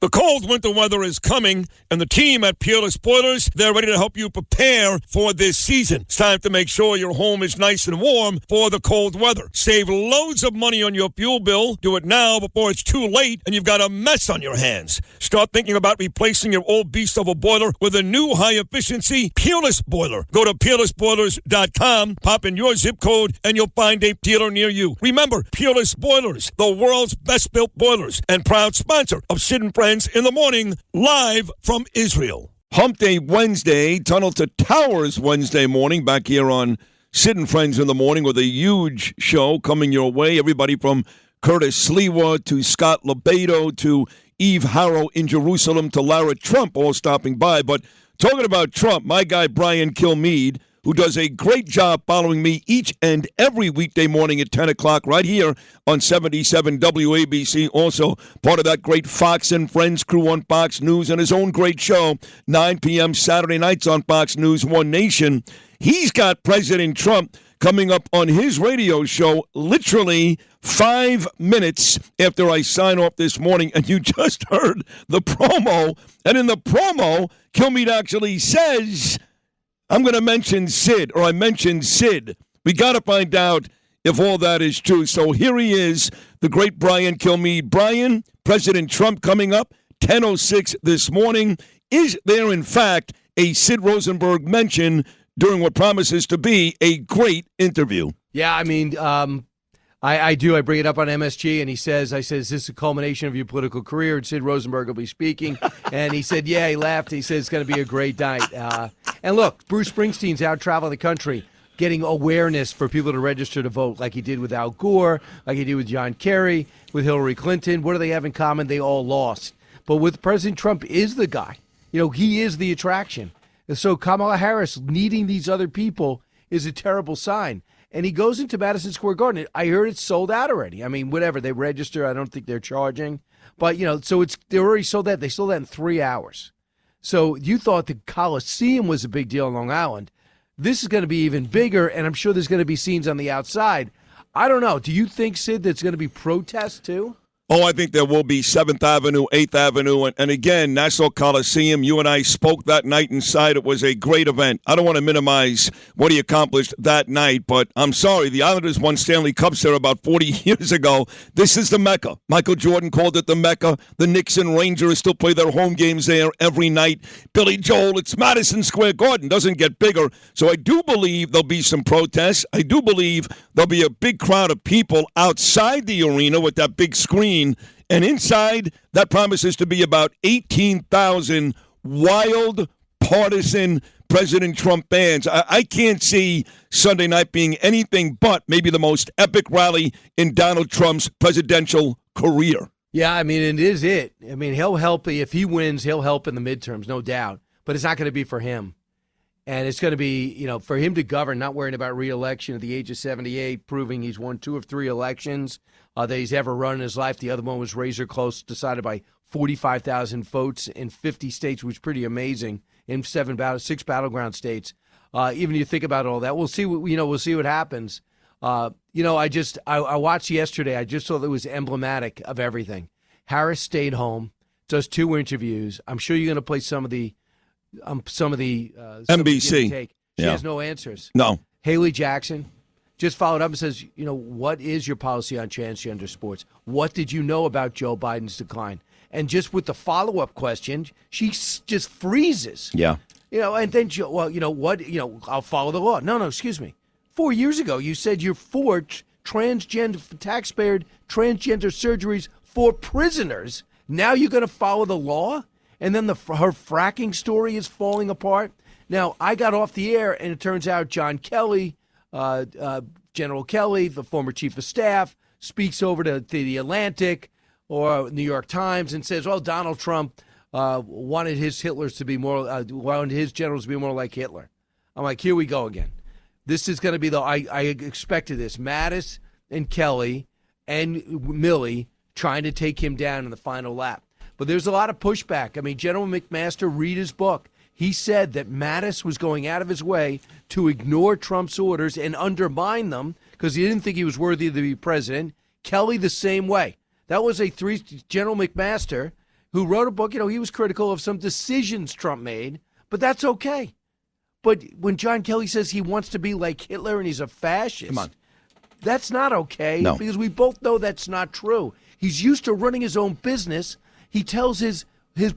The cold winter weather is coming, and the team at Peerless Boilers, they're ready to help you prepare for this season. It's time to make sure your home is nice and warm for the cold weather. Save loads of money on your fuel bill. Do it now before it's too late and you've got a mess on your hands. Start thinking about replacing your old beast of a boiler with a new high-efficiency Peerless Boiler. Go to peerlessboilers.com, pop in your zip code, and you'll find a dealer near you. Remember, Peerless Boilers, the world's best-built boilers, and proud sponsor of Sid and Friends in the Morning, live from Israel. Hump Day Wednesday, Tunnel to Towers Wednesday morning, back here on Sid and Friends in the Morning with a huge show coming your way. Everybody from Curtis Sliwa to Scott Lebedo to Eve Harrow in Jerusalem to Lara Trump all stopping by. But talking about Trump, my guy Brian Kilmeade, who does a great job following me each and every weekday morning at 10 o'clock right here on 77 WABC. Also part of that great Fox and Friends crew on Fox News and his own great show, 9 p.m. Saturday nights on Fox News One Nation. He's got President Trump coming up on his radio show literally 5 minutes after I sign off this morning. And you just heard the promo. And in the promo, Kilmeade actually says, I'm going to mention Sid, or I mentioned Sid. We got to find out if all that is true. So here he is, the great Brian Kilmeade. Brian, President Trump coming up, 10:06 this morning. Is there, in fact, a Sid Rosenberg mention during what promises to be a great interview? Yeah, I mean, I do. I bring it up on MSG, and he says, is this a culmination of your political career? And Sid Rosenberg will be speaking. And he said, yeah, he laughed. He said, it's going to be a great night. And look, Bruce Springsteen's out traveling the country, getting awareness for people to register to vote, like he did with Al Gore, like he did with John Kerry, with Hillary Clinton. What do they have in common? They all lost. But with President Trump is the guy. You know, he is the attraction. And so Kamala Harris needing these other people is a terrible sign. And he goes into Madison Square Garden. I heard it's sold out already. I mean, whatever. They register. I don't think they're charging. But, you know, so they're already sold out. They sold that in 3 hours. So you thought the Coliseum was a big deal on Long Island. This is going to be even bigger, and I'm sure there's going to be scenes on the outside. I don't know. Do you think, Sid, there's going to be protests too? Oh, I think there will be 7th Avenue, 8th Avenue, and again, Nassau Coliseum. You and I spoke that night inside. It was a great event. I don't want to minimize what he accomplished that night, but I'm sorry. The Islanders won Stanley Cups there about 40 years ago. This is the Mecca. Michael Jordan called it the Mecca. The Knicks and Rangers still play their home games there every night. Billy Joel, it's Madison Square Garden. Doesn't get bigger. So I do believe there'll be some protests. I do believe there'll be a big crowd of people outside the arena with that big screen. And inside, that promises to be about 18,000 wild, partisan President Trump fans. I can't see Sunday night being anything but maybe the most epic rally in Donald Trump's presidential career. Yeah, I mean, it is it. I mean, he'll help. If he wins, he'll help in the midterms, no doubt. But it's not going to be for him. And it's going to be, you know, for him to govern, not worrying about re-election at the age of 78, proving he's won 2 of 3 elections that he's ever run in his life. The other one was razor close, decided by 45,000 votes in 50 states, which is pretty amazing, in 6 battleground states. Even you think about all that, we'll see what happens. I watched yesterday. I just thought it was emblematic of everything. Harris stayed home, does 2 interviews. I'm sure you're going to play some of the NBC. She has no answers. No. Haley Jackson just followed up and says, you know, what is your policy on transgender sports? What did you know about Joe Biden's decline? And just with the follow-up question, she just freezes. Yeah. You know, and then, I'll follow the law. No, excuse me. 4 years ago, you said you're for taxpayer transgender surgeries for prisoners. Now you're going to follow the law? And then her fracking story is falling apart. Now, I got off the air, and it turns out John Kelly, General Kelly, the former chief of staff, speaks over to the Atlantic or New York Times and says, well, Donald Trump wanted his generals to be more like Hitler. I'm like, here we go again. This is going to be I expected this. Mattis and Kelly and Milley trying to take him down in the final lap. But there's a lot of pushback. I mean, General McMaster, read his book. He said that Mattis was going out of his way to ignore Trump's orders and undermine them because he didn't think he was worthy to be president. Kelly the same way. That was General McMaster who wrote a book. He was critical of some decisions Trump made, but that's okay. But when John Kelly says he wants to be like Hitler and he's a fascist, Come on. That's not okay, No. because we both know that's not true. He's used to running his own business. He tells his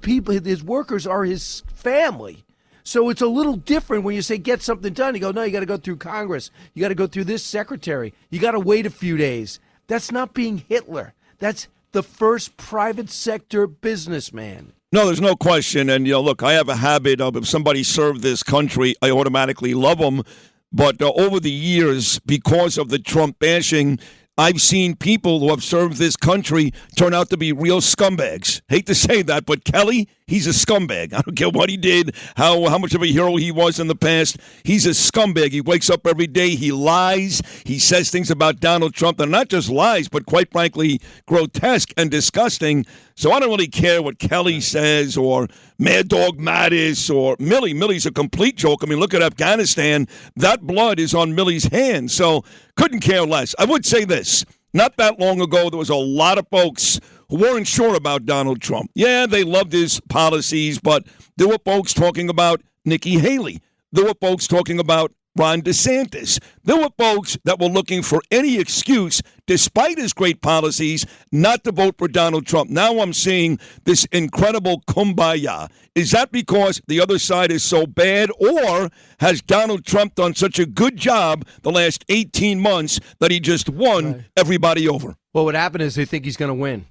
people, his workers are his family. So it's a little different when you say get something done. You go, no, you got to go through Congress. You got to go through this secretary. You got to wait a few days. That's not being Hitler. That's the first private sector businessman. No, there's no question. And, look, I have a habit of if somebody served this country, I automatically love them. But over the years, because of the Trump bashing, I've seen people who have served this country turn out to be real scumbags. Hate to say that, but Kelly, he's a scumbag. I don't care what he did, how much of a hero he was in the past. He's a scumbag. He wakes up every day. He lies. He says things about Donald Trump that are not just lies, but quite frankly, grotesque and disgusting. So I don't really care what Kelly says or Mad Dog Mattis or Milley. Milley's a complete joke. I mean, look at Afghanistan. That blood is on Milley's hands. So couldn't care less. I would say this. Not that long ago, there was a lot of folks who weren't sure about Donald Trump. Yeah, they loved his policies, but there were folks talking about Nikki Haley. There were folks talking about Ron DeSantis. There were folks that were looking for any excuse, despite his great policies, not to vote for Donald Trump. Now I'm seeing this incredible kumbaya. Is that because the other side is so bad, or has Donald Trump done such a good job the last 18 months that he just won everybody over? Well, what happened is they think he's going to win,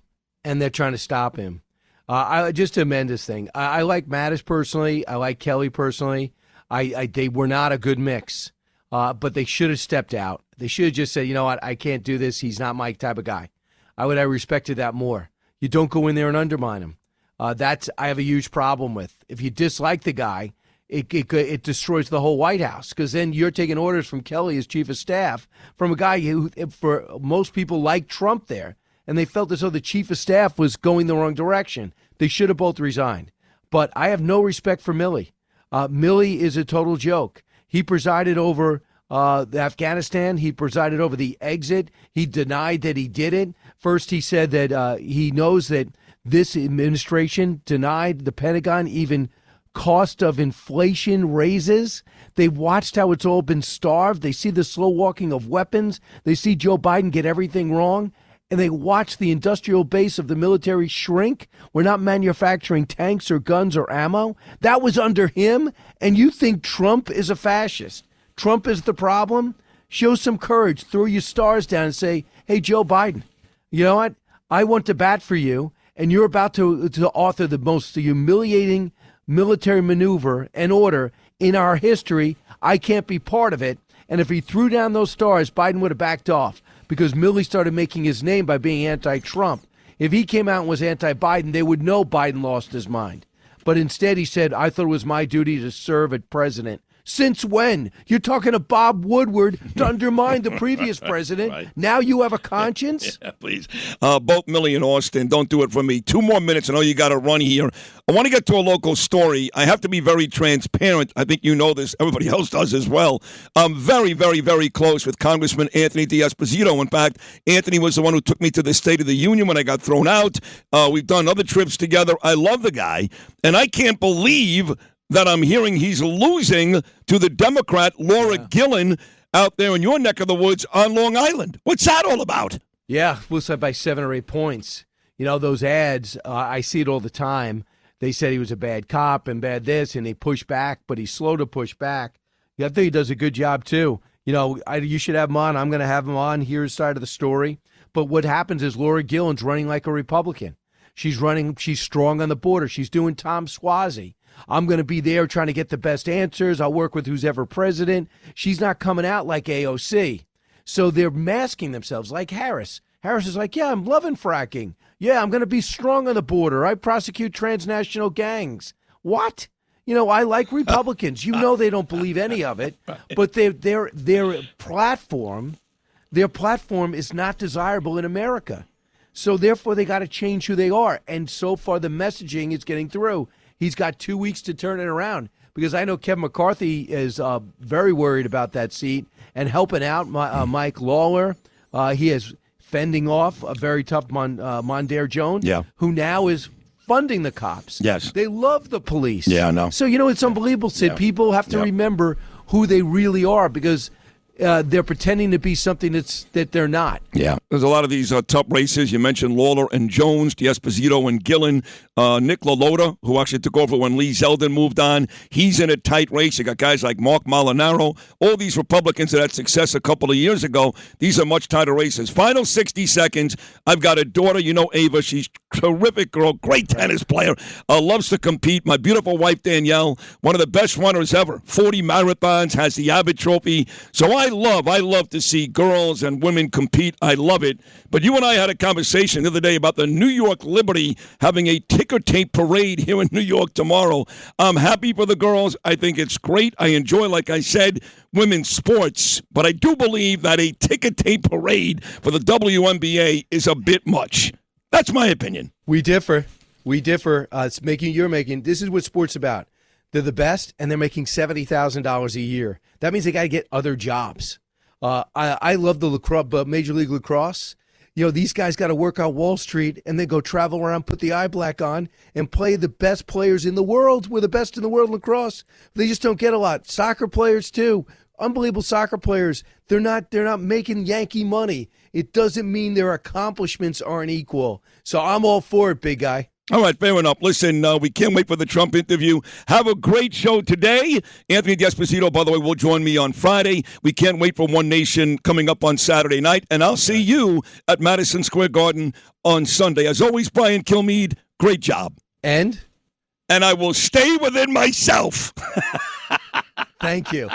and they're trying to stop him. Just to amend this thing, I like Mattis personally. I like Kelly personally. They were not a good mix, but they should have stepped out. They should have just said, you know what, I can't do this. He's not my type of guy. I would have respected that more. You don't go in there and undermine him. That's I have a huge problem with. If you dislike the guy, it destroys the whole White House, because then you're taking orders from Kelly as chief of staff from a guy who, for most people, like Trump there, and they felt as though the chief of staff was going the wrong direction. They should have both resigned. But I have no respect for Milley. Milley is a total joke. He presided over Afghanistan. He presided over the exit. He denied that he did it. First, he said that he knows that this administration denied the Pentagon even cost of inflation raises. They watched how it's all been starved. They see the slow walking of weapons. They see Joe Biden get everything wrong. And they watch the industrial base of the military shrink. We're not manufacturing tanks or guns or ammo. That was under him. And you think Trump is a fascist? Trump is the problem? Show some courage. Throw your stars down and say, hey, Joe Biden, you know what? I want to bat for you. And you're about to author the most humiliating military maneuver and order in our history. I can't be part of it. And if he threw down those stars, Biden would have backed off, because Milley started making his name by being anti-Trump. If he came out and was anti-Biden, they would know Biden lost his mind. But instead he said, I thought it was my duty to serve as president. Since when? You're talking to Bob Woodward to undermine the previous president. Right. Now you have a conscience? Yeah, please. Both Milley and Austin, don't do it for me. 2 more minutes. I know you got to run here. I want to get to a local story. I have to be very transparent. I think you know this. Everybody else does as well. I'm very, very, very close with Congressman Anthony D'Esposito. In fact, Anthony was the one who took me to the State of the Union when I got thrown out. We've done other trips together. I love the guy. And I can't believe that I'm hearing he's losing to the Democrat Laura Gillen out there in your neck of the woods on Long Island. What's that all about? Yeah, we'll say by 7 or 8 points. You know, those ads, I see it all the time. They said he was a bad cop and bad this, and they push back, but he's slow to push back. I think he does a good job, too. You know, you should have him on. I'm going to have him on. Here's his side of the story. But what happens is Laura Gillen's running like a Republican. She's strong on the border. She's doing Tom Suozzi. I'm going to be there trying to get the best answers. I'll work with who's ever president. She's not coming out like AOC. So they're masking themselves like Harris. Harris is like, yeah, I'm loving fracking. Yeah, I'm going to be strong on the border. I prosecute transnational gangs. What? You know, I like Republicans. You know they don't believe any of it. But their platform is not desirable in America. So therefore they got to change who they are. And so far the messaging is getting through. He's got 2 weeks to turn it around, because I know Kevin McCarthy is very worried about that seat and helping out Mike Lawler. He is fending off a very tough Mondaire Jones, who now is funding the cops. Yes. They love the police. Yeah, I know. So, it's unbelievable, Sid. Yeah. People have to remember who they really are because they're pretending to be something that they're not. Yeah. There's a lot of these tough races. You mentioned Lawler and Jones, D'Esposito and Gillen. Nick LaLota, who actually took over when Lee Zeldin moved on. He's in a tight race. You got guys like Mark Molinaro. All these Republicans that had success a couple of years ago. These are much tighter races. Final 60 seconds. I've got a daughter, Ava. She's a terrific girl, great tennis player. Loves to compete. My beautiful wife, Danielle, one of the best runners ever. 40 marathons, has the Abbott Trophy. So I love to see girls and women compete. I love it. But you and I had a conversation the other day about the New York Liberty having a ticker tape parade here in New York tomorrow. I'm happy for the girls. I think it's great. I enjoy, like I said, women's sports. But I do believe that a ticker tape parade for the WNBA is a bit much. That's my opinion. We differ. You're making. This is what sports about. They're the best, and they're making $70,000 a year. That means they got to get other jobs. I love the lacrosse, Major League Lacrosse. These guys got to work on Wall Street and then go travel around, put the eye black on, and play the best players in the world. We're the best in the world in lacrosse. They just don't get a lot. Soccer players too. Unbelievable soccer players. They're not making Yankee money. It doesn't mean their accomplishments aren't equal. So I'm all for it, big guy. All right, fair enough. Listen, we can't wait for the Trump interview. Have a great show today. Anthony D'Esposito, by the way, will join me on Friday. We can't wait for One Nation coming up on Saturday night. And I'll see you at Madison Square Garden on Sunday. As always, Brian Kilmeade, great job. And I will stay within myself. Thank you.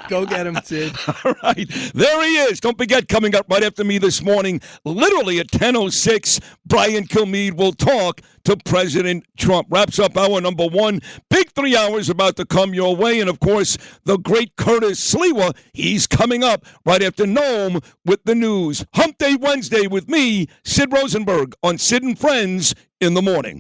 Go get him, Sid. All right. There he is. Don't forget, coming up right after me this morning, literally at 10:06, Brian Kilmeade will talk to President Trump. Wraps up hour number 1. Big 3 hours about to come your way. And, of course, the great Curtis Sliwa, he's coming up right after Noam with the news. Hump Day Wednesday with me, Sid Rosenberg, on Sid and Friends in the Morning.